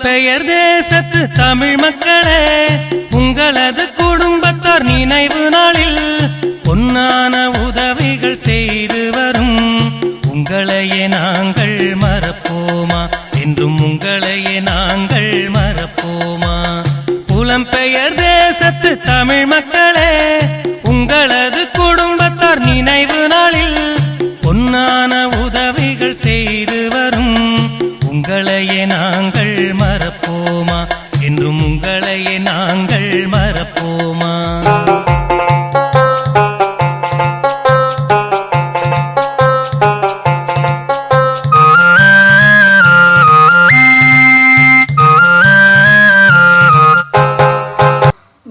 புலம்பெயர் தேசத்து தமிழ் மக்களே, உங்களது குடும்பத்தார் நினைவு நாளில் பொன்னான உதவிகள் செய்து வரும் உங்களையே நாங்கள் மறப்போமா, என்றும் உங்களையே நாங்கள் மறப்போமா. புலம்பெயர் தேசத்து தமிழ் மக்களே, உங்களது குடும்பத்தார் நினைவு நாளில் பொன்னான உதவிகள் செய்து வரும் உங்களையே நாங்கள் மறப்போமா, என்றும் உங்களையே நாங்கள் மறப்போமா.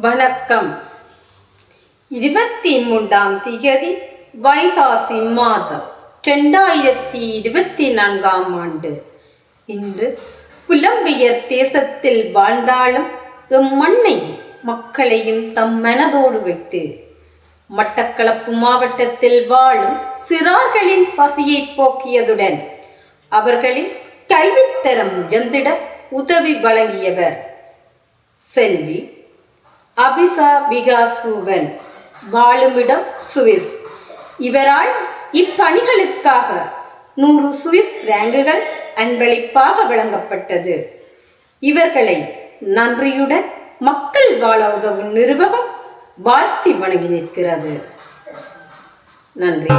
வணக்கம். 23ஆம் தேதி வைகாசி மாதம் 2024ஆம் ஆண்டு. இன்று புலம்பெயர் தேசத்தில் வாழ்ந்தாலும் மண்ணையும் மக்களையும் தம் மனதோடு வைத்து மட்டக்களப்பு மாவட்டத்தில் வாழும் சிறார்களின் பசியை போக்கியதுடன் அவர்களின் கல்வித்தரம் உயர்ந்திட உதவி வழங்கியவர் செல்வி அபிசா விகாஸ் ரூபன். வாழுமிடம் சுவிஸ். இவரால் இப்பணிகளுக்காக 100 சுவிஸ் ரேங்குகள் அன்பளிப்பாக வழங்கப்பட்டது. இவர்களை நன்றியுடன் மக்கள் வாழ உதவும் நிறுவனம் வாழ்த்தி வணங்கி நிற்கிறது. நன்றி.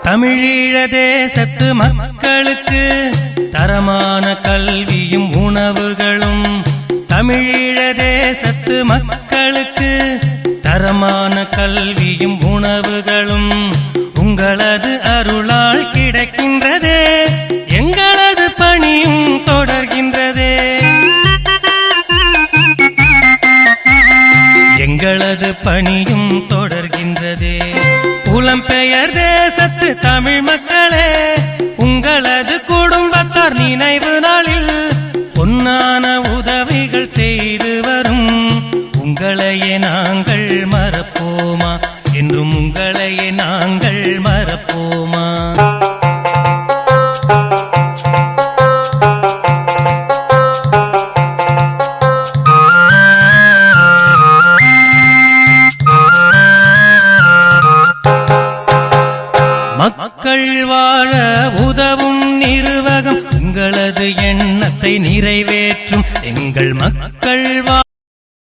தமிழீழ தேசத்து மக்களுக்கு தரமான கல்வியும் உணவுகளும், தமிழீழ தேசத்து மக்களுக்கு தரமான கல்வியும் உணவுகளும் உங்களது அருளால் கிடைக்கின்றதே, எங்களது பணியும் தொடர்கின்றதே. எங்களது பணியும் தொடர்கின்றதே. புலம்பெயர் தேசத்து தமிழ் மக்களே, உங்களது குடும்பத்தார் நினைவு நாளில் பொன்னான உதவிகள் செய்து வரும் உங்களையே நாங்கள் மறப்போமா, என்றும் உங்களையே நாங்கள் மறப்போமா. மக்கள் வாழ உதவும் நிறுவகம் உங்களது எண்ணத்தை நிறைவேற்றும் எங்கள் மக்கள்